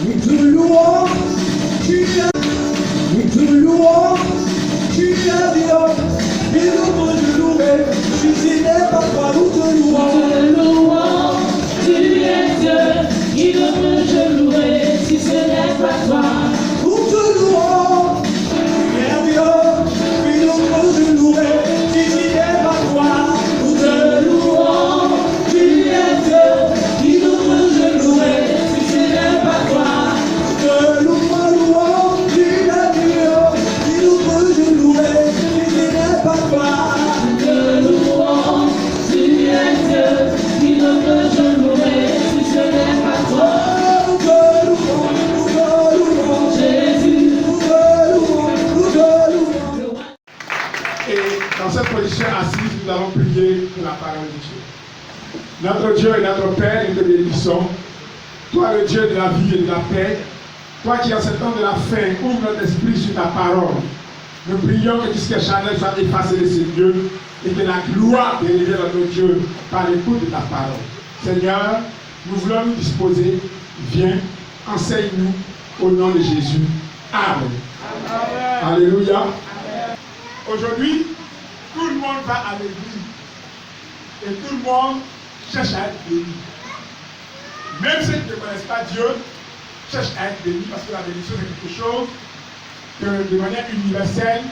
Nous te louons, tu es. Nous te louons, tu es Dieu. Et nous te louer, si ce n'est pas toi, nous te louons. Nous te louons, tu es Dieu. Il ne peut te louer si ce n'est pas toi. Nous te louons, tu es Dieu. Et nous te louer, si ce n'est pas toi. Nous te louons, tu es Dieu. Il ne peut te louer si ce n'est pas toi. Te louons, tu es Dieu. Et nous te louer, si ce n'est pas toi. Nous te louons, tu es Dieu. Il ne peut te louer si ce n'est pas toi. Nous te louons, Jésus. nous te louons. Et dans cette position assise, nous allons prier pour la parole de Dieu. Notre Dieu et notre Père, nous te bénissons. Toi, le Dieu de la vie et de la paix, toi qui en ce temps de la fin ouvre notre esprit sur ta parole, nous prions que tout ce qui est charnel soit effacé de ces lieux et que la gloire dérivée de notre Dieu par l'écoute de ta parole. Seigneur, nous voulons nous disposer. Viens, enseigne-nous au nom de Jésus. Amen. Alléluia. Aujourd'hui, tout le monde va à l'église et tout le monde cherche à être béni. Même ceux qui ne connaissent pas Dieu cherchent à être bénis parce que la bénédiction c'est quelque chose que de manière universelle,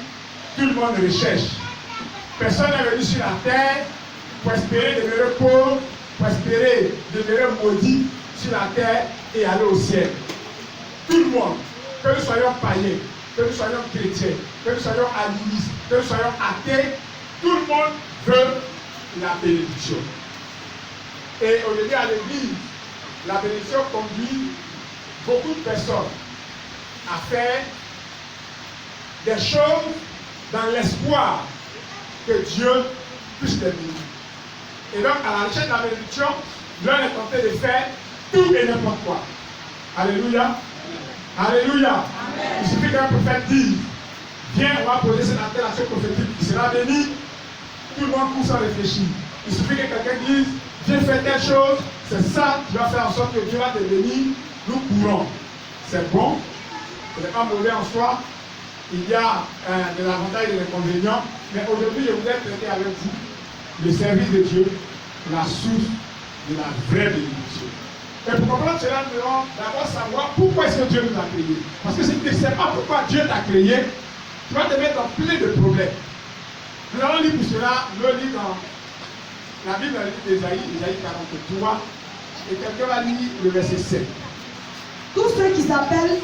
tout le monde recherche. Personne n'est venu sur la terre pour espérer demeurer pauvre, pour espérer demeurer maudit sur la terre et aller au ciel. Tout le monde, que nous soyons païens, que nous soyons chrétiens, que nous soyons animistes, que nous soyons athées, tout le monde veut la bénédiction. Et aujourd'hui à l'église, la bénédiction conduit beaucoup de personnes à faire des choses dans l'espoir que Dieu puisse les bénir. Et donc, à la recherche de la bénédiction, l'un est tenté de faire tout et n'importe quoi. Alléluia. Alléluia. Amen. Il suffit qu'un prophète dise, viens, on va poser cette appellation prophétique qui sera bénie. Tout le monde court sans réfléchir. Il suffit que quelqu'un dise, viens faire telle chose, c'est ça qui va faire en sorte que Dieu va te bénir. Nous courons. C'est bon, ce n'est pas mauvais en soi. Il y a des avantages et des inconvénients. Mais aujourd'hui, je voudrais traiter avec vous le service de Dieu, la source de la vraie bénédiction. Et pour comprendre cela, nous devons d'abord savoir pourquoi est-ce que Dieu nous a créés. Parce que si tu ne sais pas pourquoi Dieu t'a créé, tu vas te mettre dans plein de problèmes. Nous allons lire pour cela, le livre dans la Bible, dans le livre d'Ésaïe, Ésaïe 43, et quelqu'un va lire le verset 7. Tous ceux qui s'appellent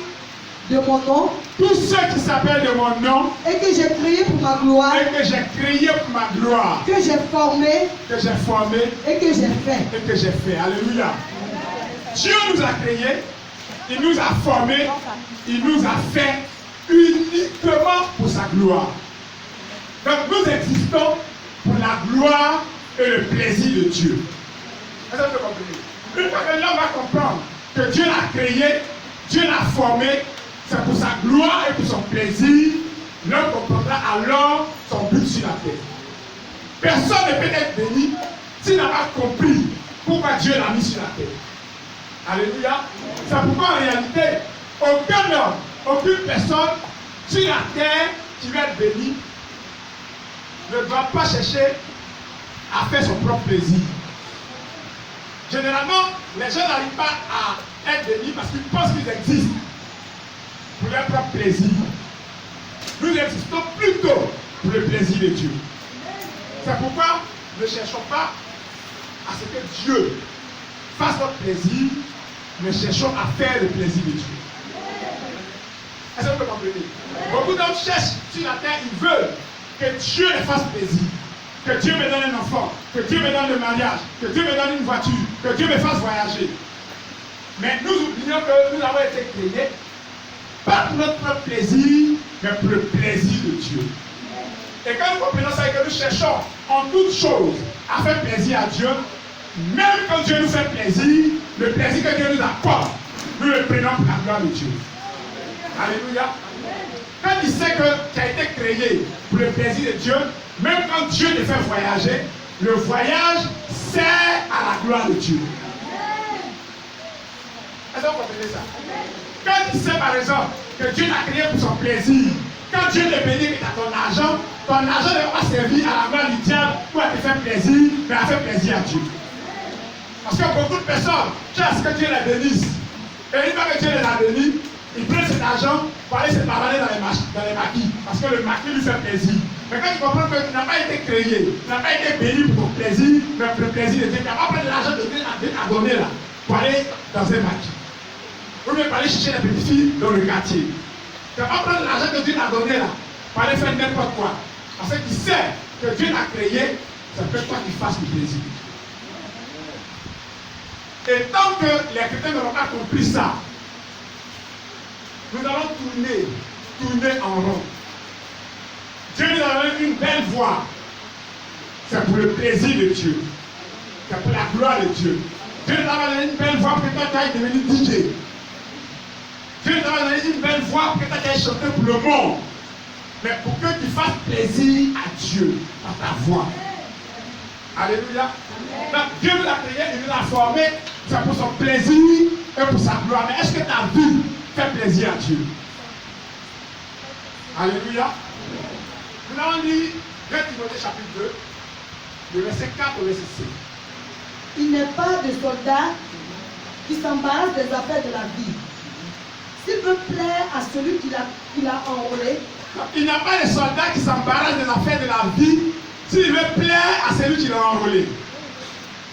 de mon nom, Tous ceux qui s'appellent de mon nom, et que j'ai créé pour ma gloire, et que j'ai créé pour ma gloire, que j'ai formé, et et que j'ai fait. Alléluia. Dieu nous a créés, il nous a formés, il nous a fait uniquement pour sa gloire. Donc nous existons pour la gloire et le plaisir de Dieu. Est-ce que vous comprenez? Une fois que l'homme va comprendre que Dieu l'a créé, Dieu l'a formé, c'est pour sa gloire et pour son plaisir, l'homme comprendra alors son but sur la terre. Personne ne peut être béni s'il n'a pas compris pourquoi Dieu l'a mis sur la terre. Alléluia. C'est pourquoi en réalité, aucun homme, aucune personne sur la terre qui va être béni ne doit pas chercher à faire son propre plaisir. Généralement, les gens n'arrivent pas à être bénis parce qu'ils pensent qu'ils existent pour leur propre plaisir. Nous existons plutôt pour le plaisir de Dieu. C'est pourquoi ne cherchons pas à ce que Dieu fasse notre plaisir, mais cherchons à faire le plaisir de Dieu. Est-ce que vous comprenez? Beaucoup d'hommes cherchent sur la terre, ils veulent que Dieu les fasse plaisir. Que Dieu me donne un enfant, que Dieu me donne le mariage, que Dieu me donne une voiture, que Dieu me fasse voyager. Mais nous oublions que nous avons été créés, pas pour notre propre plaisir, mais pour le plaisir de Dieu. Et quand nous comprenons ça et que nous cherchons en toutes choses à faire plaisir à Dieu, même quand Dieu nous fait plaisir, le plaisir que Dieu nous apporte, nous le prenons pour la gloire de Dieu. Alléluia. Quand il sait que tu as été créé pour le plaisir de Dieu, même quand Dieu te fait voyager, le voyage sert à la gloire de Dieu. Est-ce que vous comprenez ça? Quand tu sais par exemple que Dieu t'a créé pour son plaisir, quand Dieu te bénit que tu as ton argent ne va pas servir à la main du diable pour te faire plaisir, mais à faire plaisir à Dieu. Parce que beaucoup de personnes cherchent que Dieu les bénisse. Et une fois que Dieu les a bénis, ils prennent cet argent pour aller se pavaner dans les maquis. Parce que le maquis lui fait plaisir. Mais quand tu comprends que tu n'as pas été créé, tu n'as pas été béni pour ton plaisir, mais pour le plaisir de Dieu, tu n'as pas prendre l'argent de Dieu à donner là, pour aller dans un maquis. Ou bien pour aller chercher les petites filles dans le quartier. Tu n'as pas prendre l'argent que Dieu t'a donné là, pour aller faire n'importe quoi. Parce que tu sais que Dieu t'a créé, c'est que toi qui fasses le plaisir. Et tant que les chrétiens n'auront pas compris ça, nous allons tourner en rond. Dieu nous a donné une belle voie. C'est pour le plaisir de Dieu. C'est pour la gloire de Dieu. Dieu nous a donné une belle voie pour que toi tu ailles devenir DJ. Dieu nous a donné une belle voie pour que toi tu ailles chanter pour le monde. Mais pour que tu fasses plaisir à Dieu par ta voix. Alléluia. Donc Dieu nous a créé, il nous a formé, c'est pour son plaisir et pour sa gloire. Mais est-ce que ta vie fait plaisir à Dieu? Alléluia. Nous allons lire 2 Timothée chapitre 2, le verset 4 au verset 6. Il n'est pas de soldat qui s'embarrasse des affaires de la vie. S'il veut plaire à celui qui l'a enrôlé, il n'y a pas de soldat qui s'embarrasse des affaires de la vie s'il veut plaire à celui qui l'a enrôlé.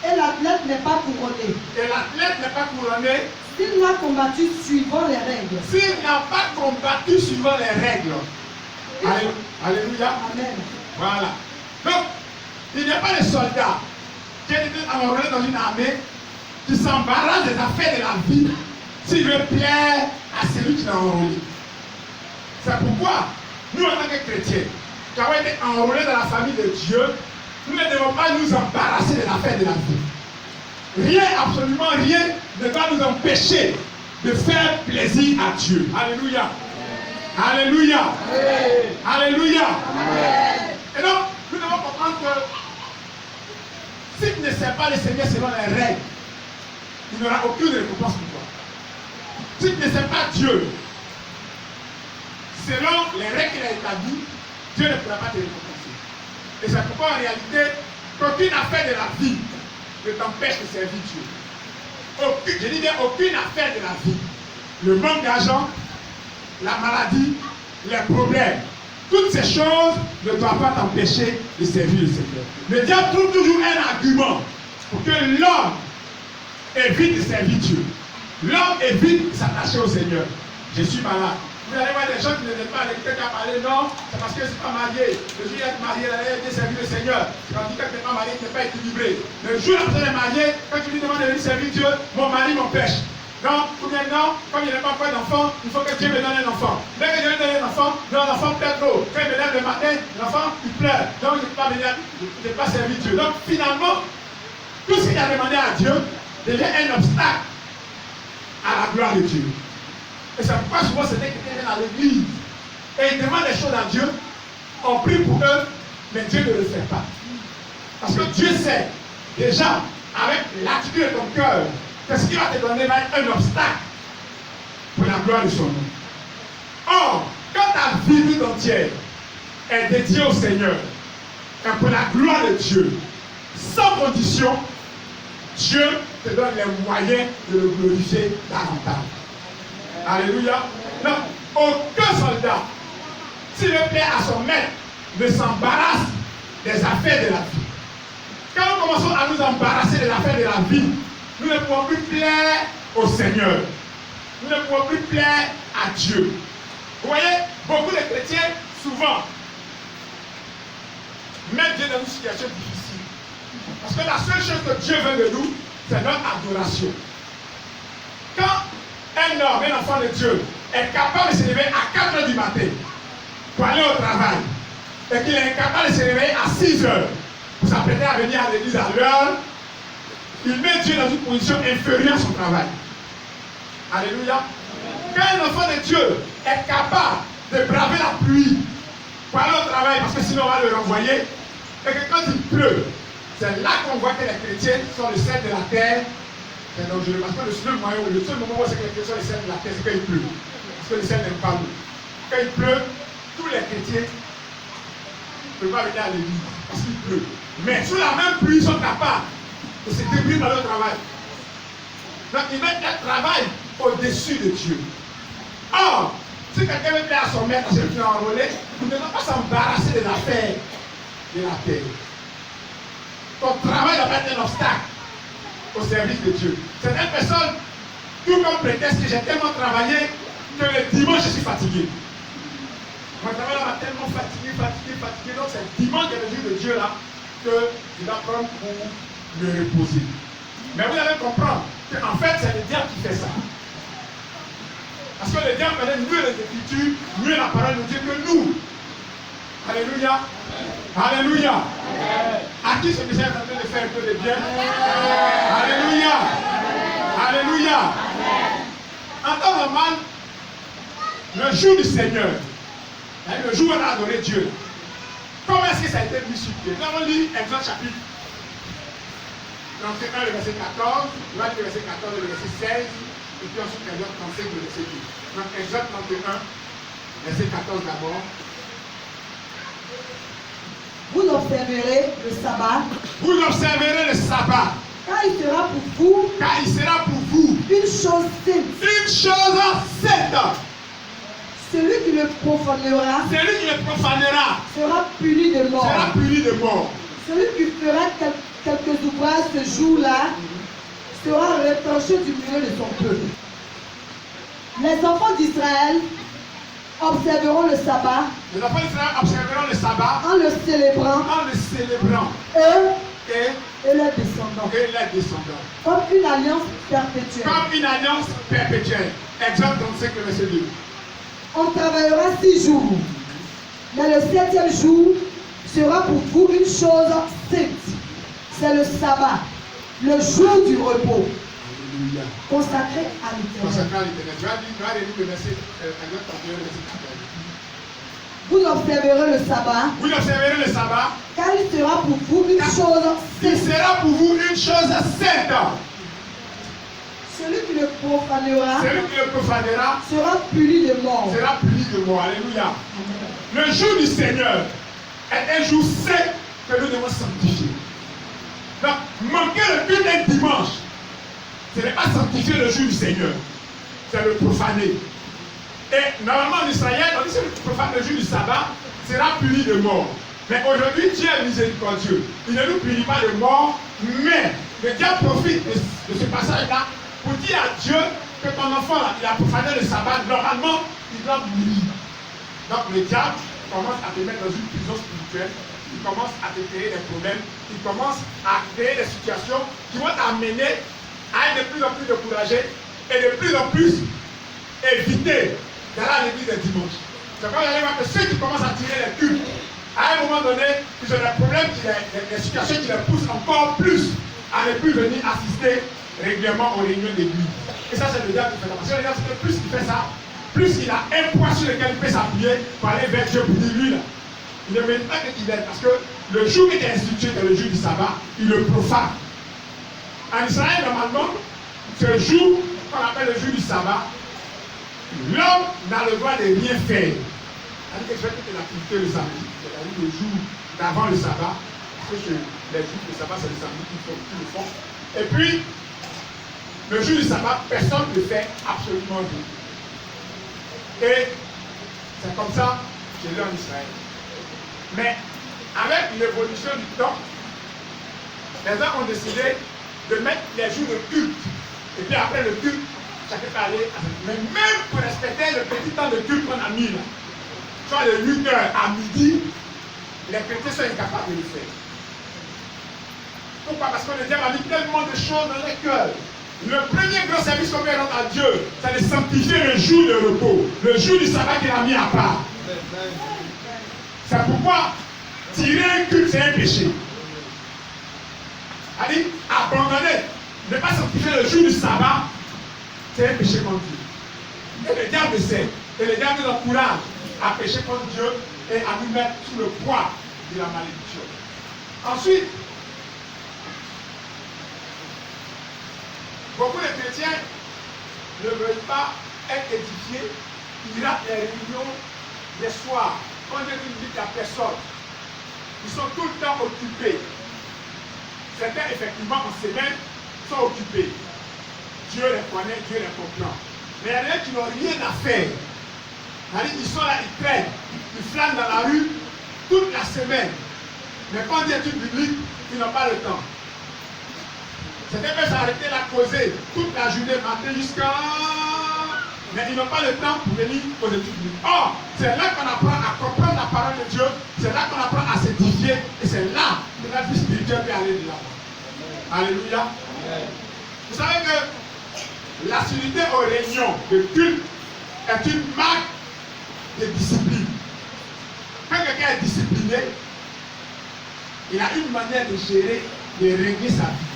Et l'athlète n'est pas couronné. Et l'athlète n'est pas couronné s'il n'a combattu suivant les règles. S'il n'a pas combattu suivant les règles. Alléluia. Amen. Voilà. Donc, il n'y a pas de soldat qui est enrôlé dans une armée qui s'embarrasse des affaires de la vie s'il veut plaire à celui qui l'a enrôlé. C'est pourquoi, nous en tant que chrétiens, qui avons été enrôlés dans la famille de Dieu, nous ne devons pas nous embarrasser des affaires de la vie. Rien, absolument rien, ne va nous empêcher de faire plaisir à Dieu. Alléluia. Alléluia. Amen. Alléluia. Amen. Et donc, nous devons comprendre que si tu ne sais pas le Seigneur selon les règles, il n'y aura aucune récompense pour toi. Si tu ne sais pas Dieu, selon les règles qu'il a établies, Dieu ne pourra pas te récompenser. Et c'est pourquoi en réalité, qu'aucune affaire de la vie ne t'empêche de servir Dieu. Je dis bien aucune affaire de la vie. Le manque d'argent, la maladie, les problèmes, toutes ces choses ne doivent pas t'empêcher de servir le Seigneur. Le diable trouve toujours un argument pour que l'homme évite de servir Dieu. L'homme évite de s'attacher au Seigneur. Je suis malade. Vous allez voir des gens qui ne viennent pas à l'église à parler, non, c'est parce que je ne suis pas marié. Le jour où il est marié, il a été servi le Seigneur. Quand tu dis que tu n'es pas marié, tu n'es pas équilibré. Le jour où la personne est mariée, quand tu lui demandes de venir servir Dieu, mon mari m'empêche. Non, ou bien non, comme il n'est pas fait d'enfant, il faut que Dieu me donne un enfant. Dès que Dieu me donne un enfant, non, l'enfant pleure trop. Quand il me lève le matin, l'enfant, il pleure. Donc, je ne peux pas venir, je ne peux pas servir Dieu. Donc, finalement, tout ce qu'il a demandé à Dieu devient un obstacle à la gloire de Dieu. Et c'est pourquoi souvent c'est des chrétiens viennent à l'église et ils demandent des choses à Dieu, on prie pour eux, mais Dieu ne le fait pas. Parce que Dieu sait déjà, avec l'attitude de ton cœur, que ce qu'il va te donner va être un obstacle pour la gloire de son nom. Or, quand ta vie tout entière est dédiée au Seigneur, et pour la gloire de Dieu, sans condition, Dieu te donne les moyens de le glorifier davantage. Alléluia. Donc, aucun soldat, s'il veut plaire à son maître, ne s'embarrasse des affaires de la vie. Quand nous commençons à nous embarrasser des affaires de la vie, nous ne pouvons plus plaire au Seigneur. Nous ne pouvons plus plaire à Dieu. Vous voyez, beaucoup de chrétiens, souvent, mettent Dieu dans une situation difficile. Parce que la seule chose que Dieu veut de nous, c'est notre adoration. Quand un homme, un enfant de Dieu, est capable de se réveiller à 4 heures du matin pour aller au travail, et qu'il est incapable de se réveiller à 6 heures pour s'apprêter à venir à l'église à l'heure, il met Dieu dans une position inférieure à son travail. Alléluia. Quand un enfant de Dieu est capable de braver la pluie pour aller au travail, parce que sinon on va le renvoyer, et que quand il pleut, c'est là qu'on voit que les chrétiens sont le sel de la terre C'est dangereux parce que le seul moment où c'est que les chrétiens essaient de la terre, c'est quand il pleut. Parce que les ciel n'aiment pas l'eau. Quand il pleut, tous les chrétiens ne peuvent pas venir à l'église parce qu'il pleut. Mais sous la même pluie, ils sont capables de se débrouiller dans leur travail. Donc ils mettent leur travail au-dessus de Dieu. Or, si quelqu'un veut plaire à son maître, c'est qu'il est enrôlé, vous ne devez pas s'embarrasser des affaires de la terre. Ton travail doit être un obstacle au service de Dieu. Certaines personnes, tout comme prétexte que j'ai tellement travaillé que le dimanche je suis fatigué. Mon travail m'a tellement fatigué. Donc c'est le dimanche qui est le jour de Dieu là que je dois prendre pour me reposer. Mais vous allez comprendre qu'en fait c'est le diable qui fait ça. Parce que le diable connaît mieux les Écritures, mieux la parole de Dieu que nous. Alléluia. Alléluia. À qui ce que c'est en train de faire un peu de bien? Alléluia. Alléluia. En temps normal, le jour du Seigneur, le jour où on a adoré Dieu, comment est-ce que ça a été mis sur pied? Nous avons lu Exode chapitre 31, le verset 14, on va lire le verset 14 et le verset 16, et puis ensuite Exode 35, le verset 2. Donc Exode 31, verset 14 d'abord. Vous observerez le sabbat. Vous observerez le sabbat. Car il sera pour vous. Car il sera pour vous une chose sainte. Une chose sainte. Celui qui le profanera. Celui qui le profanera. Sera puni de mort. Sera puni de mort. Celui qui fera quelques ouvrages ce jour-là sera retranché du milieu de son peuple. Les enfants d'Israël observeront le sabbat. Les enfants d'Israël observeront le sabbat en le célébrant. Eux et leurs descendants. Comme une alliance perpétuelle. Comme une alliance perpétuelle. Exode 35, le verset 2. On travaillera 6 jours. Mais le 7e jour sera pour vous une chose sainte. C'est le sabbat, le jour du repos. Alléluia. Consacré à l'Éternel. Consacré à l'Éternel. Tu vas lire le verset, Exode 31, verset 14. Vous observerez le sabbat. Vous observerez le sabbat. Car il sera pour vous une chose Il sainte. sera pour vous une chose sainte. Celui qui le profanera. Celui qui le profanera sera puni de mort. Sera puni de mort. Alléluia. Le jour du Seigneur est un jour saint que nous devons sanctifier. Donc, manquer le culte un dimanche, ce n'est pas sanctifier le jour du Seigneur, c'est le profaner. Et normalement en Israël, on dit que celui qui profane le jour du sabbat sera puni de mort. Mais aujourd'hui, Dieu est miséricordieux. Il ne nous punit pas de mort, mais le diable profite de ce passage-là pour dire à Dieu que ton enfant, là, il a profané le sabbat, normalement, il doit mourir. Donc le diable commence à te mettre dans une prison spirituelle, il commence à te créer des problèmes, il commence à créer des situations qui vont t'amener à être de plus en plus découragé et de plus en plus éviter d'aller à l'église le dimanche. C'est quand vous allez voir que ceux qui commencent à tirer les cultes, à un moment donné, ils ont des problèmes, des situations qui les poussent encore plus à ne plus venir assister régulièrement aux réunions d'église. Et ça, c'est le diable qui fait ça. Parce que le diable, c'est que plus il fait ça, plus il a un poids sur lequel il peut s'appuyer pour aller vers Dieu pour dire lui là. Il ne mérite pas qu'il aide parce que le jour qui est institué dans le jour du sabbat, il le profane. En Israël, normalement, ce jour qu'on appelle le jour du sabbat, l'homme n'a le droit de rien faire. C'est-à-dire que je fais toute l'activité le samedi, c'est-à-dire le jour d'avant le sabbat, parce que les jours du sabbat, c'est le samedi qui le font. Et puis, le jour du sabbat, personne ne fait absolument rien. Et c'est comme ça chez eux en Israël. Mais avec l'évolution du temps, les gens ont décidé de mettre les jours de culte. Et puis après le culte, chacun peut aller à sa... Mais même pour respecter le petit temps de culte qu'on a mis là, soit de 8h à midi, les chrétiens sont incapables de le faire. Pourquoi? Parce que le diable a mis tellement de choses dans les cœurs. Le premier grand service qu'on peut rendre à Dieu, c'est de sanctifier le jour de repos, le jour du sabbat qu'il a mis à part. C'est pourquoi tirer un culte, c'est un péché. C'est-à-dire, abandonner, ne pas sanctifier le jour du sabbat, c'est un péché contre Dieu. Et le diable sait, et le diable nous encourage à pécher contre Dieu et à nous mettre sous le poids de la malédiction. Ensuite, Beaucoup de chrétiens ne veulent pas être édifiés. Ils ratent les réunions des soirs. Quand Dieu dit qu'il n'y a personne, ils sont tout le temps occupés. Certains, effectivement, en semaine, sont occupés. Dieu les connaît, Dieu les comprend. Mais il y en a qui n'ont rien à faire. Ils sont là, ils traînent, ils flânent dans la rue toute la semaine. Mais quand il y a études bibliques, ils n'ont pas le temps. Certains peuvent s'arrêter là, causer toute la journée, matin jusqu'à... Mais ils n'ont pas le temps pour venir aux études bibliques. Or, c'est là qu'on apprend à comprendre la parole de Dieu, c'est là qu'on apprend à s'édifier, et c'est là que la vie spirituelle peut aller de l'avant. Alléluia. Amen. Vous savez que l'assiduité aux réunions de culte est une marque de discipline. Quand quelqu'un est discipliné, il a une manière de gérer, de régler sa vie.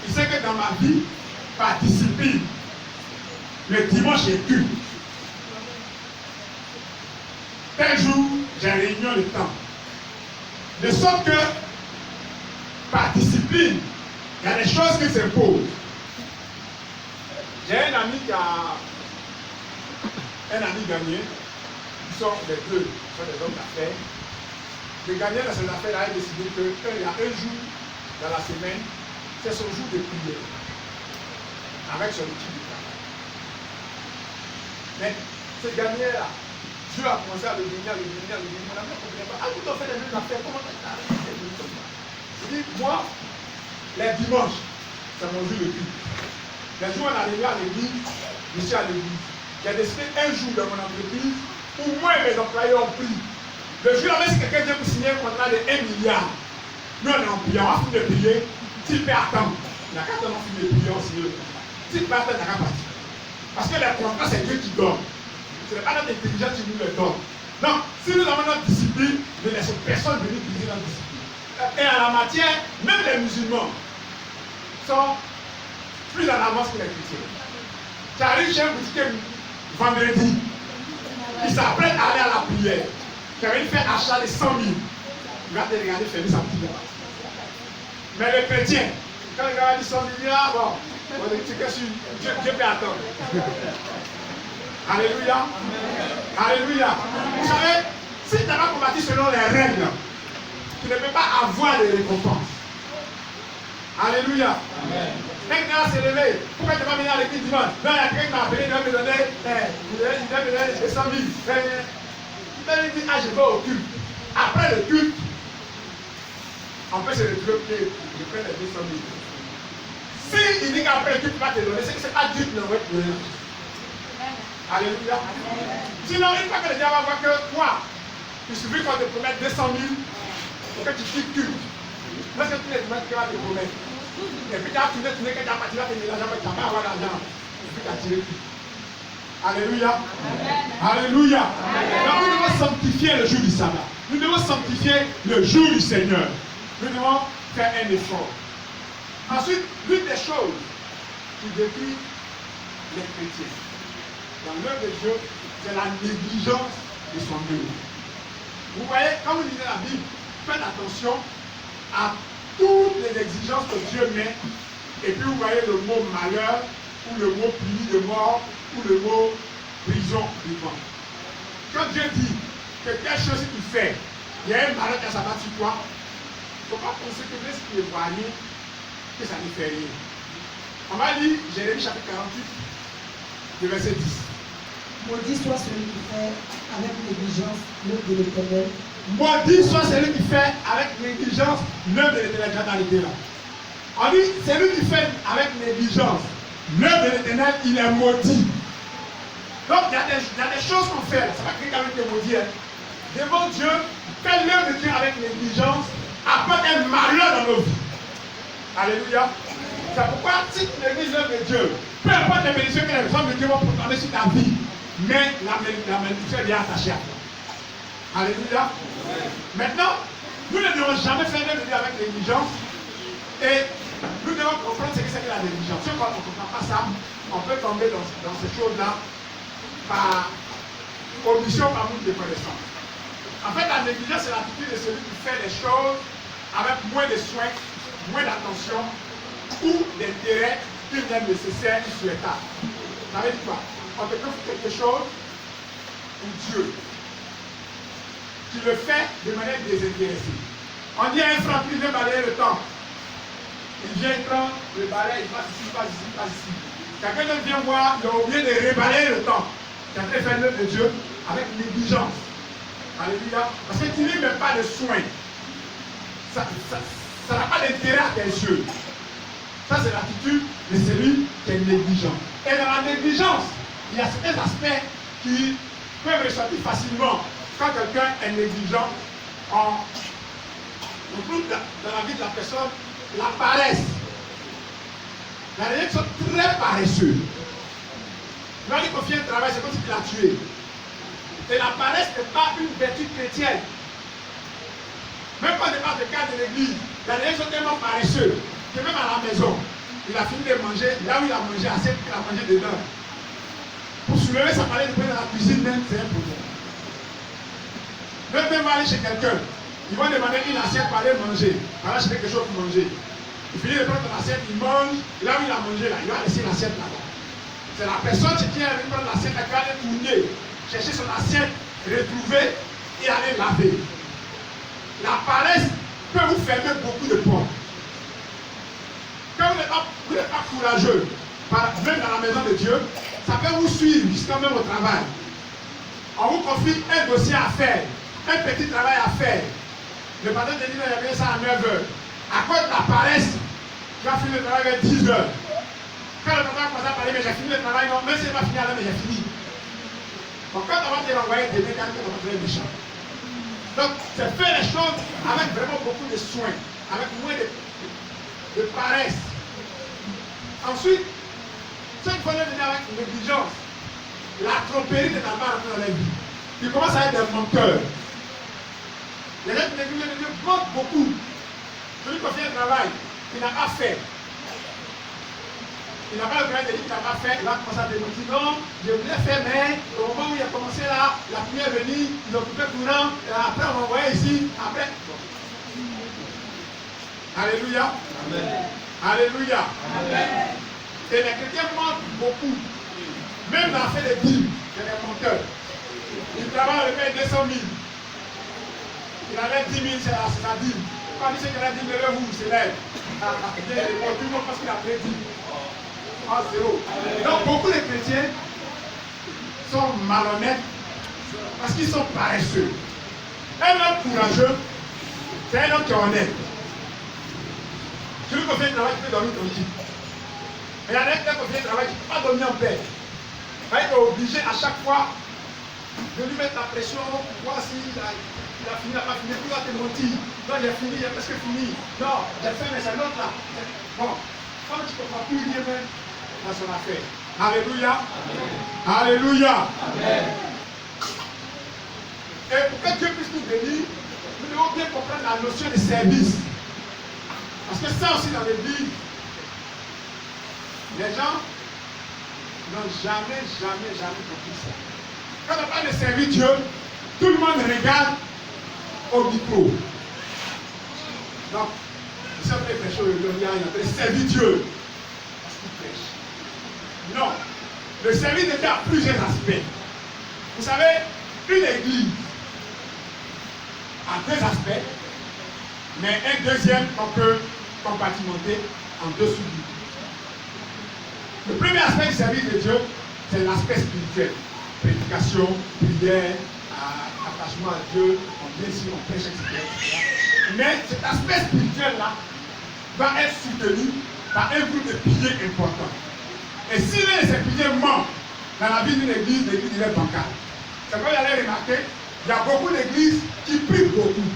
Il sait que dans ma vie, par discipline, le dimanche est culte. Tel jour, j'ai réunion de temps. De sorte que, par discipline, il y a des choses qui s'imposent. J'ai un ami qui a un ami gagné, qui sont les deux, qui sont des hommes d'affaires. Le gagnant dans ses affaires a décidé qu'il y a un jour dans la semaine, c'est son jour de prière, avec son équipe de travail. Mais ce gagnant-là, Dieu a commencé à le bénir. On n'a pas compris. Ah, vous t'en faites les mêmes affaires, comment tu as fait comme ça? Je dis, moi, les dimanches, c'est mon jour de culte. Les jours où on est arrivé à l'église, je suis à l'église. J'ai décidé un jour dans mon entreprise où moi et mes employés ont pris. Le jour là, si quelqu'un vient pour signer un contrat de 1 milliard, nous on est en prière, on va finir de prier. S'il peut attendre, il n'a qu'à attendre, on finit de prier, on signe le contrat. S'il peut attendre, il n'a qu'à partir. Parce que les contrats, c'est Dieu qui donne. Ce n'est pas notre intelligence qui nous le donne. Non, si nous avons notre discipline, ne laissons personne venir briser notre discipline. Et en la matière, même les musulmans sont plus en avance que les chrétiens. Tu arrives chez un boutique vendredi, il s'apprête à aller à la prière. Tu as fait achat de 100 000. Il va te regarder faire sa prière. Mais le chrétien, quand il regarde 100 000, il dit ah bon, Dieu peut attendre. Alléluia. Alléluia. Vous savez, si tu n'as pas combattu selon les règles, tu ne peux pas avoir de récompense. Alléluia. Quelqu'un va se lever. Pourquoi tu ne vas pas venir à l'église dimanche? Non, il y a quelqu'un qui m'a appelé, il doit me donner 200 000. Il va lui dire, ah, je vais au culte. Après le culte, on peut se retrouver que je prends les 200 000. Si il dit qu'après le culte, il va te donner, c'est que ce n'est pas Dieu qui l'envoie te donner. Alléluia. Sinon, une fois que le diable va voir que toi, il suffit qu'on te promette 200 000 pour que tu quittes culte. Parce que tous les dimanches, tu vas te promettre. Et puis tu as tourné, que tu as parti là, tu n'as jamais avoir l'argent. Et puis tu as tiré tout. Alléluia. Alléluia. Donc nous devons sanctifier le jour du sabbat. Nous devons sanctifier le jour du Seigneur. Nous devons faire un effort. Ensuite, l'une des choses qui détruit les chrétiens dans l'œuvre de Dieu, c'est la négligence de son œuvre. Vous voyez, quand vous lisez la Bible, faites attention à toutes les exigences que Dieu met, et puis vous voyez le mot malheur, ou le mot puni de mort, ou le mot prison vivant. Quand Dieu dit que quelque chose qu'il fait, il y a un malheur qui s'abat sur toi, il ne faut pas penser que même ce qui est voyé, que ça ne fait rien. On va lire Jérémie chapitre 48, le verset 10. Maudit soit celui qui fait avec négligence l'œuvre de l'Éternel. Maudit soit celui qui fait avec négligence l'œuvre de l'Éternel. J'ai arrêté là. On dit, celui qui fait avec négligence l'œuvre de l'Éternel, il est maudit. Donc il y a des choses qu'on fait. C'est pas que quelqu'un veut te maudire. Devant Dieu, faire l'œuvre de Dieu avec négligence apporte un malheur dans nos vies. Alléluia. C'est pourquoi si tu négliges l'œuvre de Dieu, peu importe les bénédictions que les hommes de Dieu vont proclamer sur ta vie, mais la malédiction est bien attachée à toi. Alléluia. Maintenant, nous ne devons jamais faire l'œuvre de Dieu avec négligence. Et nous devons comprendre ce que c'est que la négligence. Si on ne comprend pas ça, on peut tomber dans ces choses-là par omission, par manque de connaissance. En fait, la négligence, c'est l'attitude de celui qui fait les choses avec moins de soins, moins d'attention ou d'intérêt une aide nécessaire, une souhaitable. Ça veut dire quoi? On te confie quelque chose pour Dieu. Tu le fais de manière désintéressée. On dit à un frère qui vient balayer le temple. Il vient prendre le balai, il passe ici, passe ici, passe ici. Quelqu'un vient voir, il a oublié de rebalayer le temple. Quelqu'un fait l'œuvre de Dieu avec négligence. Alléluia. Parce que tu n'y mets pas de soin. Ça n'a pas d'intérêt à tes yeux. Ça, c'est l'attitude de celui qui est négligent. Et dans la négligence, il y a certains aspects qui peuvent ressortir facilement. Quand quelqu'un est négligent, on trouve dans la vie de la personne la paresse. Il y a des gens qui sont très paresseux. Quand il confie un travail, c'est comme si tu l'as tué. Et la paresse n'est pas une vertu chrétienne. Même quand on parle de cas de l'église, il y a des gens qui sont tellement paresseux que même à la maison, il a fini de manger, là où il a mangé, assez qu'il a mangé dedans. Pour soulever sa palette de pain dans la cuisine, même, c'est un problème. Même va aller chez quelqu'un, ils vont demander une assiette pour aller manger. Pour aller acheter quelque chose pour manger. Il finit de prendre l'assiette, il mange, et là où il a mangé, là, il va laisser l'assiette là-bas. C'est la personne qui vient prendre l'assiette, qui va aller tourner, chercher son assiette, retrouver et aller laver. La paresse peut vous fermer beaucoup de portes. Quand vous n'êtes pas courageux, même dans la maison de Dieu, ça peut vous suivre jusqu'à même au travail. On vous confie un dossier à faire, un petit travail à faire. Le patron te dit, il y a bien ça à 9 h. À cause de la paresse, tu vas finir le travail vers 10 h. Quand le patron commence à parler, mais j'ai fini le travail, non, même si il va finir à l'heure, mais j'ai fini. Donc quand on va te l'envoyer, demain, quand on va faire méchant. Donc, c'est faire les choses avec vraiment beaucoup de soin, avec moins de paresse. Ensuite, ceux qui font venir avec négligence, la tromperie ne t'a pas rentré dans la vie. Tu commences à être des menteurs. Les gens qui négligent Dieu mentent beaucoup. Celui qui fait un travail, il n'a pas fait. Il n'a pas le courage de dire qu'il n'a pas fait, il va commencer à démentir. Non, je voulais faire, mais au moment où il a commencé là, la pluie est venue, il a coupé le courant, et après on m'a envoyé ici, après. Alléluia. Amen. Alléluia. Amen. Et les chrétiens mentent beaucoup. Même dans l'affaire des dîmes, c'est des menteurs. Il travaille, le paye 200 000. Il avait 10 000, c'est sa dîme. Quand il dit qu'il a 10 000, levez-vous, il se lève. Il est tout le monde parce qu'il a pris 10 000. Ah, zéro. Donc beaucoup de chrétiens sont malhonnêtes parce qu'ils sont paresseux. Un homme courageux, c'est un homme qui est honnête. Celui qui fait le travail, tu peux dormir tranquille. Mais il y en a qui fait le travail, tu ne peux pas dormir en paix. Il est obligé à chaque fois de lui mettre la pression pour voir s'il a fini, il n'a pas fini, puis il va te mentir. Non, j'ai fini, j'ai presque fini. Non, j'ai fait, mais c'est l'autre là. Bon, quand tu ne peux pas plus dire même dans son affaire. Alléluia. Amen. Alléluia. Amen. Et pour que Dieu puisse nous bénir, nous devons bien comprendre la notion de service. Parce que ça aussi dans l'église, les gens n'ont jamais compris ça. Quand on parle de servir Dieu, tout le monde regarde au micro. Donc, si on fait prêcher au il appelle servir Dieu. Parce qu'il prêche. Non. Le service de Dieu a plusieurs aspects. Vous savez, une église a deux aspects, mais un deuxième qu'on peut compartimenter en deux sous-groupes. Le premier aspect du service de Dieu, c'est l'aspect spirituel. Prédication, prière, attachement à Dieu, on vient ici, on prêche, etc. Mais cet aspect spirituel-là va être soutenu par un groupe de piliers importants. Et si l'un de ces piliers manque dans la vie d'une église, l'église est bancale. C'est comme vous allez remarquer, il y a beaucoup d'églises qui prient beaucoup.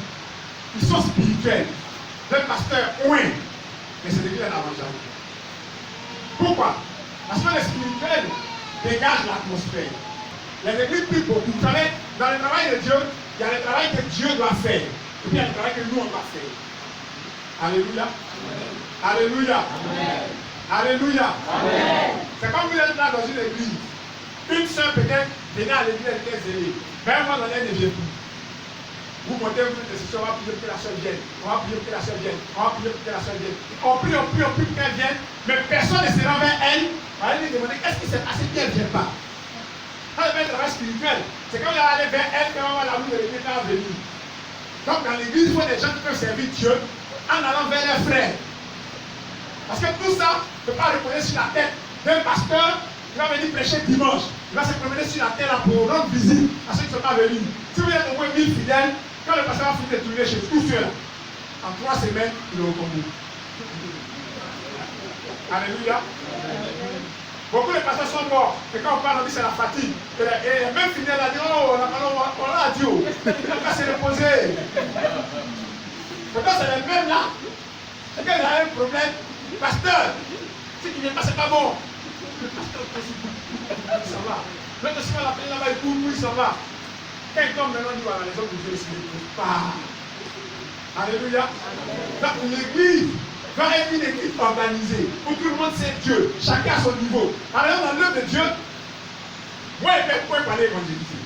Ils sont spirituels. Le pasteur, oui, mais cette église n'avance jamais. Pourquoi? Parce que les spirituels dégagent l'atmosphère. Les églises prient beaucoup. Vous savez, dans le travail de Dieu, il y a le travail que Dieu doit faire. Et puis il y a le travail que nous, on doit faire. Alléluia. Amen. Alléluia. Amen. Alléluia. Amen. C'est comme vous êtes là dans une église. Une sœur peut-être venait à l'église, elle était zélée. Mais un moment donné, elle ne vient plus. Vous montez, vous dites, on va prier pour que la sœur vienne. On va prier pour que la sœur vienne. On va prier pour que la sœur vienne. On prie pour qu'elle vienne. Mais personne ne se rend vers elle. On va lui demander qu'est-ce qui s'est passé, puis elle ne vient pas. Quand elle fait un travail spirituel, c'est quand on va aller vers elle qu'on va la boue de l'église à venir. Donc dans l'église, il faut des gens qui peuvent servir Dieu en allant vers leurs frères. Parce que tout ça ne peut pas reposer sur la tête d'un pasteur qui va venir prêcher dimanche. Il va se promener sur la terre là pour rendre visite à ceux qui ne sont pas venus. Si vous êtes au moins 1000 fidèles, quand le pasteur va finir de tourner chez tous ceux-là, en 3 semaines, il le reconduit. Alléluia. Beaucoup de pasteurs sont morts. Et quand on parle, on dit c'est la fatigue. Et même fidèles a dit, oh, on l'a dit, il ne peut pas se reposer. Pourtant, c'est les mêmes là. C'est quand il a un problème, pasteur, ce qui ne vient pas, c'est pas bon. Le pasteur, il s'en va. L'autre aussi, on l'appelle là-bas, il court, il s'en va. Quand il tombe maintenant, il dit, voilà, les hommes de Dieu, ils ne peuvent pas. Alléluia. Donc, l'église va être une équipe organisée où tout le monde sait Dieu, chacun à son niveau. Alors, dans l'œuvre de Dieu, moi, je ne peux pas aller évangéliser.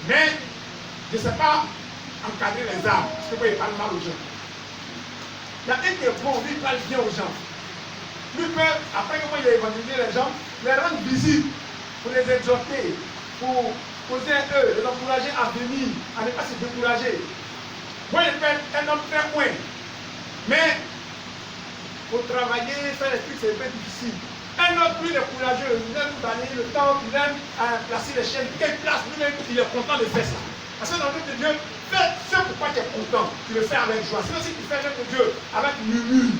Mais, je ne sais pas encadrer les âmes, parce que moi, je parle mal aux gens. Il y a un qui est bon, lui, il parle bien aux gens. Lui peut, après que moi, il a évangélisé les gens, les rendre visite pour les exhorter, pour poser eux, les encourager à venir, à ne pas se décourager. Moi, je peux être un homme très loin. Mais, pour travailler, faire les trucs, c'est un peu difficile. Un autre, lui, il est courageux, il aime balayer le temps, il aime placer les chaînes. Quelle place, lui-même, il est content de faire ça. Parce que dans le nom de Dieu, fais ce pourquoi tu es content, tu le fais avec joie. Sinon, si tu fais l'œuvre de Dieu avec murmure,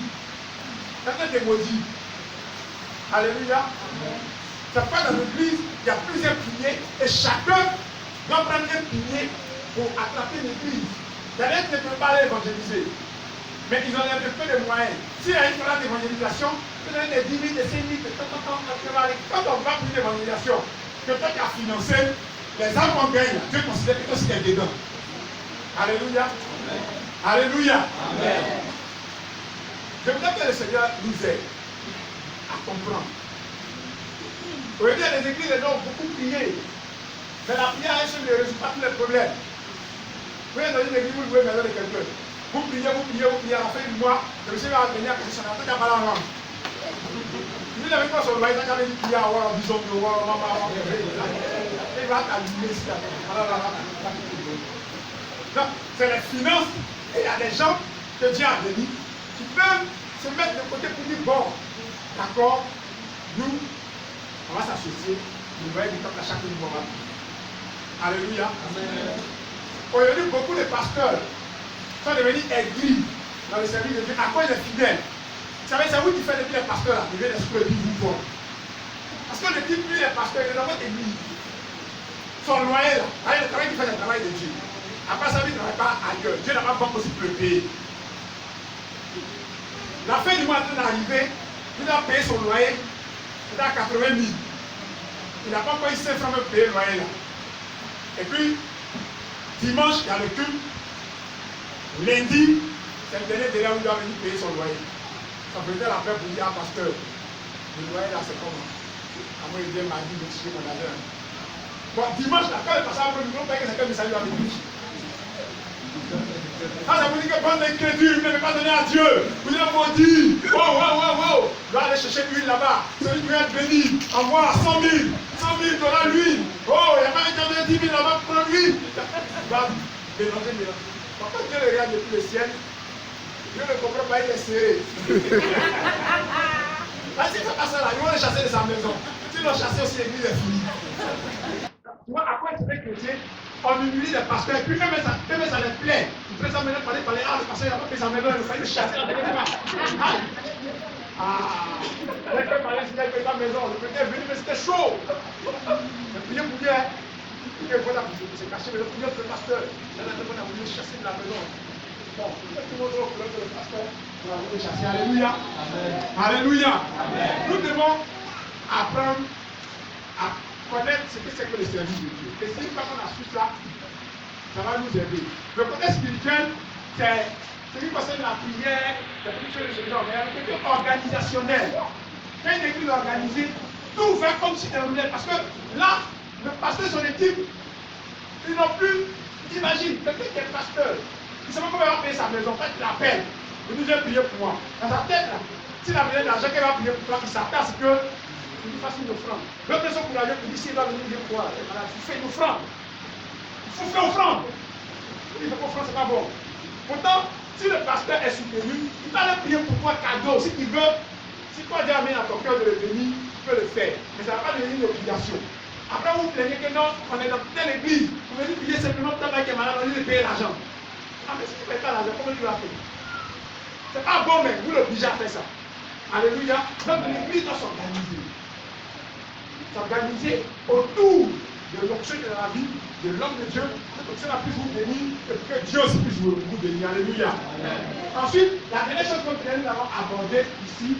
quelqu'un te maudit. Alléluia. C'est pas dans l'église, il y a plusieurs piliers et chacun doit prendre un pilier pour attraper l'église. Il y a des gens qui ne peuvent pas aller évangéliser. Mais ils ont un peu de moyens. S'il y a une phase d'évangélisation, vous avez des 10 000, des 5 000, quand on va pour une évangélisation, que toi tu as financé, les âmes qu'on gagne, Dieu considère que toi c'est dedans. Alléluia. Amen. Alléluia. Amen. Je voudrais que le Seigneur nous aide à comprendre. Aujourd'hui, dans les églises, les gens ont beaucoup prié. Mais la prière ne résout pas tous les problèmes. Vous êtes dans une église, vous jouez maison de quelqu'un. Vous priez, à la fin du mois, le monsieur va venir à question, il n'y a pas la langue. Lui, il n'avait pas son loyer, il avait dit qu'il y a un bison de roi, maman, il va t'allumer ici. Donc, c'est les finances, et il y a des gens que Dieu a bénis, qui peuvent se mettre de côté pour dire, bon, d'accord, nous, on va s'associer, nous voyons du temps à chaque niveau. Alléluia. Aujourd'hui, beaucoup de pasteurs sont devenus aigris dans le service de Dieu à cause des fidèles. Vous savez, c'est vous qui faites depuis les pasteurs là, qui viennent d'exclure vous fort. Parce que le type, lui, les pasteurs, il est dans votre église. Son loyer là, le travail qui fait le travail de Dieu. Après ça, il ne travaille pas ailleurs. Dieu n'a pas encore possible de le payer. La fin du mois est arrivée, il a payé son loyer, il est à 80 000. Il n'a pas encore eu 500 000 payer le loyer là. Et puis, dimanche, il y a le culte. Lundi, c'est le dernier délai où il doit venir payer son loyer. Ça faisait la paix pour dire, ah, pasteur, le loyer là, c'est comment? À moi, il vient mardi, de tirer mon argent. Bon, dimanche, là, quand le pasteur a pris le paye que c'est comme ça, il va venir. Ah, ça vous dit que bonne incrédule, vous ne devez pas donner à Dieu. Vous êtes maudit. Wow. Je vais aller chercher l'huile là-bas. Celui qui vient être béni, envoie 100 000. 100 000 $ l'huile. Oh, il n'y a pas un qui a donné 10 000 là-bas pour prendre l'huile. Il va mélanger. Pourquoi Dieu le regarde depuis le ciel? Dieu ne comprend pas, il est serré. Là, si ça passe là, ils vont le chasser de sa maison. S'ils l'ont chassé aussi, l'église est finie. Tu vois, après, c'est des chrétiens, on humilie les pasteurs, et puis même ça les plaît. Ils prennent ça maintenant, parler, le pasteur, il n'a pas payé sa maison, il fallait le chasser dans la maison. Dès que Marie s'est payé sa maison, le petit est venu, mais c'était chaud. Le prier pour Dieu, il est voilà, pour se cacher, mais le prier pour le pasteur, il a voulu le chasser de la maison. Bon, tout le monde au couleur de le pasteur, on va le chasser. Alléluia. Alléluia. Nous devons apprendre à connaître ce que c'est que le service de Dieu. Et si une fois qu'on a su ça, ça va nous aider. Le côté spirituel, c'est ce qui concerne la prière, la prière de ce genre, mais un côté organisationnel. Quand une église est organisée, tout va comme si c'était roulait. Parce que là, le pasteur et son équipe, ils n'ont plus, imagine, quelqu'un qui est pasteur, il ne sait pas comment il va payer sa maison, en fait, il appelle, il nous a prié pour moi. Dans sa tête, là, S'il a besoin d'argent, qu'elle va prier pour toi, il s'attend à ce que tu lui fasses une offrande. L'autre personne courageuse te dit, s'il va venir dire quoi, tu fais une offrande. Il faut faire offrande. Il faut offrande, c'est pas bon. Pourtant, si le pasteur est soutenu, il va aller prier pour toi cadeau. Si tu veux, si toi tu as mis dans ton cœur de le bénir, tu peux le faire. Mais ça ne va pas devenir une obligation. Après, vous plaignez que non, on est dans telle église. Vous venez prier simplement pour ta qui est malade, on dit de payer l'argent. Ah, mais si tu ne payes pas l'argent, comment tu vas faire? C'est pas bon, mais vous l'obligez à faire ça. Alléluia. Donc l'église doit s'organiser. S'organiser autour de l'onction de la vie de l'homme de Dieu, pour que cela puisse vous bénir et que Dieu aussi puisse vous bénir. Alléluia. Ensuite, la dernière chose que nous avons abordée ici,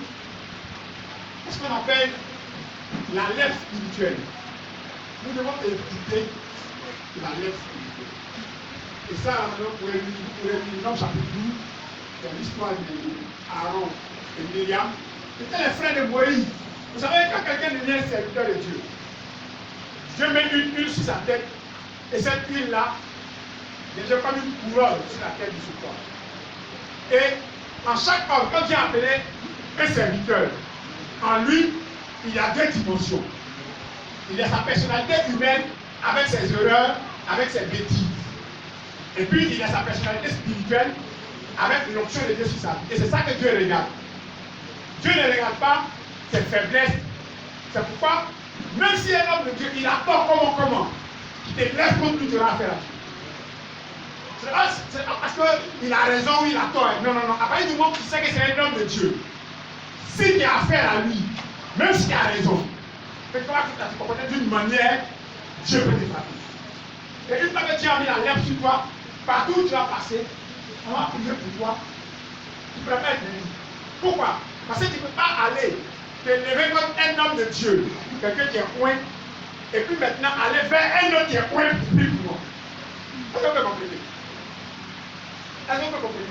c'est ce qu'on appelle la lèvre spirituelle. Nous devons éviter la lèvre spirituelle. Et ça, vous pourrez lire dans chapitre 12, c'est l'histoire d'Aaron et Myriam. C'était les frères de Moïse. Vous savez, quand quelqu'un devient serviteur de Dieu, Dieu met une huile sur sa tête, et cette huile-là, Dieu comme une couronne sur la tête du support. Et en chaque homme, quand Dieu a appelé un serviteur, en lui, il y a deux dimensions. Il y a sa personnalité humaine avec ses erreurs, avec ses bêtises. Et puis, il y a sa personnalité spirituelle avec l'onction de Dieu sur sa vie. Et c'est ça que Dieu regarde. Dieu ne regarde pas ses faiblesses. C'est pourquoi, même si un homme de Dieu, il a tort comment, il te laisse contre tout, tu vas faire. C'est pas parce qu'il a raison ou il a tort. Non. À partir du moment où tu sais que c'est un homme de Dieu, si tu as affaire à lui, même si tu as raison, quelque part tu te comportes d'une manière, Dieu peut te frapper. Et une fois que tu as mis la lèvre sur toi, partout où tu vas passer, on va prier pour toi. Tu ne peux pas être béni. Pourquoi? Parce que tu ne peux pas aller te lever comme un homme de Dieu, quelqu'un qui est point, et puis maintenant aller vers un autre qui est point pour prier pour moi. Est-ce qu'on peut comprendre? Est-ce qu'on peut comprendre?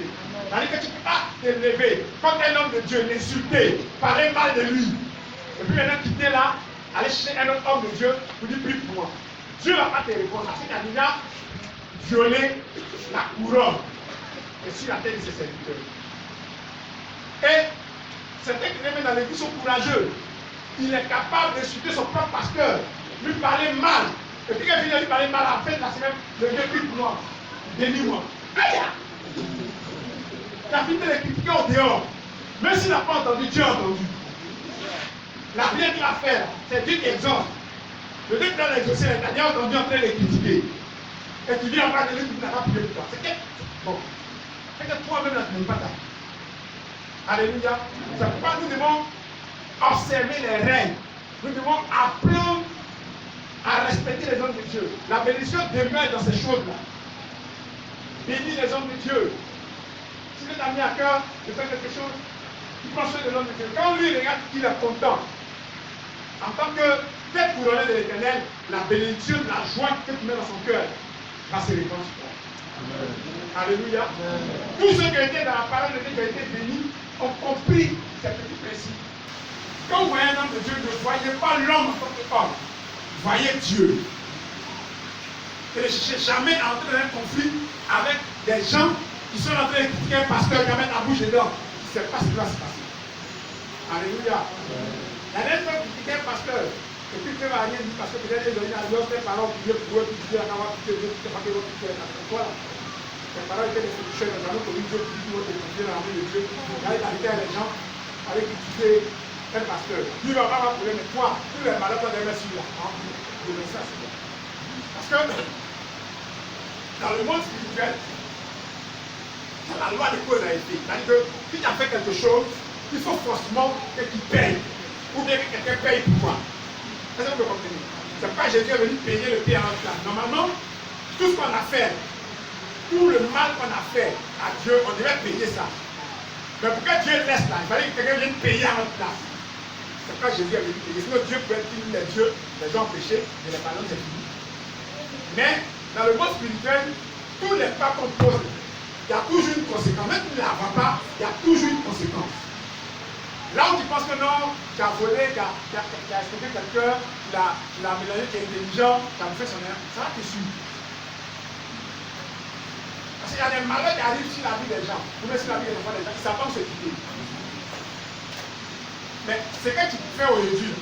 C'est-à-dire que tu ne peux pas te lever comme un homme de Dieu, l'insulter, parler mal de lui, et puis maintenant quitter là, aller chercher un autre homme de Dieu pour dire prie pour moi. Dieu ne va pas te répondre parce qu'il a déjà violé la couronne sur la tête de ses serviteurs. Et certains qui viennent dans l'église sont courageux. Il est capable d'insulter son propre pasteur, lui parler mal. Et puis quand il vient lui parler mal, à la fin de la semaine, le Dieu prie pour moi, bénis-moi. Aïe! Il a fini de les critiquer au dehors. Même s'il n'a pas entendu, Dieu a entendu. La prière qu'il va faire, c'est Dieu qui exauce. Le Dieu qui doit l'exaucer, il a déjà entendu en train de les critiquer. Et tu viens en bas de lui, tu n'as pas prié pour toi. C'est que, bon, c'est que toi-même, là, tu n'aimes pas ta vie. Alléluia. C'est pourquoi nous devons observer les règles. Nous devons apprendre à respecter les hommes de Dieu. La bénédiction demeure dans ces choses-là. Bénis les hommes de Dieu. Si Dieu t'a mis à cœur de faire quelque chose, tu prends soin de l'homme de Dieu. Quand lui regarde, il est content. En tant que tête couronnée de l'Éternel, la bénédiction, la joie que tu mets dans son cœur va se répandre sur toi. Alléluia. Tous ceux qui étaient dans la parole de Dieu, qui ont été bénis, ont compris ces petits principes. Quand vous voyez un homme de Dieu, ne voyez pas l'homme en tant qu'homme. Voyez Dieu. Et ne cherchez jamais à entrer dans un conflit avec des gens qui sont en train de critiquer un pasteur qui va mettre la bouche dedans. Qui ne sait pas ce qui va se passer. Alléluia. La dernière fois, critiquer un pasteur. Et puis Dieu va rien dire parce que peut-être il a donné des paroles qui Dieu pour eux, puis Dieu a dit que Dieu pas que votre cœur est voilà. Les paroles étaient des solutions, nous allons connu Dieu qui dit votre confier dans l'armée de Dieu. Là, il a dit à les gens, allez critiquer un pasteur. Lui va pas avoir problème, mais toi, tous les malheurs doivent être sur la hand. Je mets ça sur toi. Parce que dans le monde spirituel, c'est la loi de cause à effet. C'est-à-dire que si tu as fait quelque chose, il faut forcément que tu payes. Ou bien que quelqu'un paye pour toi. Est-ce que vous comprenez? C'est pas Jésus est venu payer le pied à notre place. Normalement, tout ce qu'on a fait, tout le mal qu'on a fait à Dieu, on devait payer ça. Mais pourquoi Dieu laisse là? Il fallait que quelqu'un vienne payer à notre place. C'est pas Jésus est venu payer. Sinon Dieu pouvait dire les dieux, les gens ont péché, mais les pardons c'est fini. Mais dans le monde spirituel, tous les pas qu'on pose, il y a toujours une conséquence. Même si tu ne la vois pas, il y a toujours une conséquence. Là où tu penses que non, tu as volé, tu as exploité quelqu'un, tu l'as mélangé, tu es intelligent, tu as fait son air, ça va te suivre. Parce qu'il y a des malheurs qui arrivent sur la vie des gens, ou même sur la vie des enfants des gens, ils ne savent pas où se quitter. Mais ce que tu fais aujourd'hui,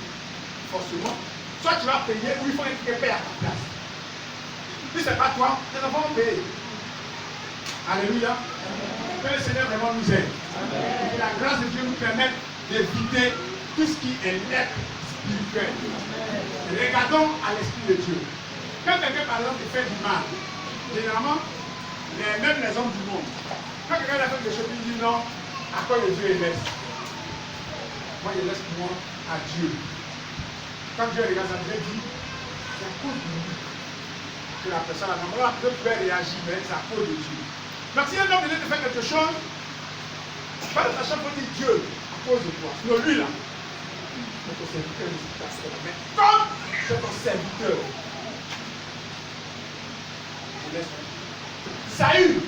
forcément, soit tu vas payer ou il faut que quelqu'un paye à ta place. Si ce n'est pas toi, tes enfants vont payer. Alléluia. Que le Seigneur vraiment nous aide. Que la grâce de Dieu nous permette d'éviter tout ce qui est lèpre spirituelle. Regardons à l'Esprit de Dieu. Quand quelqu'un, par exemple, fait du mal, généralement, même les hommes du monde, quand quelqu'un a fait quelque chose, il dit non, à quoi le Dieu il laisse? Moi, je laisse moi à Dieu. Quand Dieu regarde ça, Dieu dit, c'est à cause de lui que la personne a normalement peut réagir, mais c'est à cause de Dieu. Donc si un homme vient de faire quelque chose, pas de ta chambre pour dire Dieu, à cause de toi. Sinon lui là, c'est ton serviteur, mais comme c'est ton serviteur, je laisse. Saül,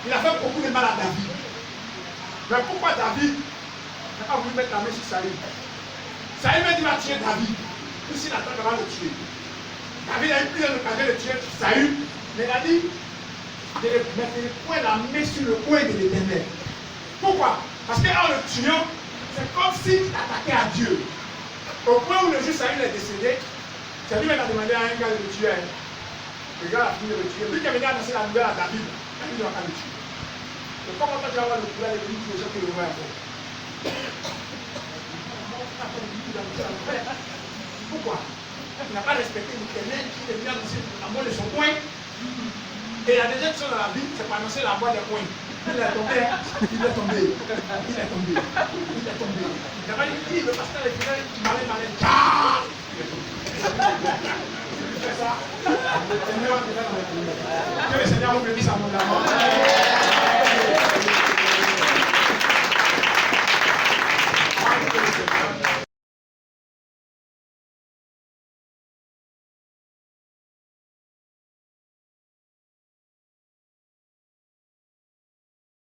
il a fait beaucoup de mal à David. Mais pourquoi David n'a pas voulu mettre la main sur Saül? Saül m'a dit, va tuer David. Puis s'il attend, il va le tuer. David a eu plusieurs occasions de tuer Saül, mais il a dit, de mettre le point la main sur le coin de l'Éternel. Pourquoi? Parce qu'en le tuant, c'est comme s'il attaquait à Dieu. Au point où le juge Saül est décédé, c'est lui qui a demandé à un gars de le tuer. Le gars a fini de le tuer. Lui qui a venu annoncer la nouvelle à David, David ne va pas le tuer. Donc comment toi tu vas avoir le pouvoir de lui tuer les gens qui le voient encore? Pourquoi? Il n'a pas respecté l'Éternel qui est venu annoncer la mort de son coin. Et la deuxième chose dans la Bible, c'est pour annoncer la mort des coins. Il est tombé, il est tombé, il est tombé, il est tombé. Il n'a pas dit, le pasteur est venu, malin, malin, il est tombé. C'est ça. Que le Seigneur vous bénisse abondamment.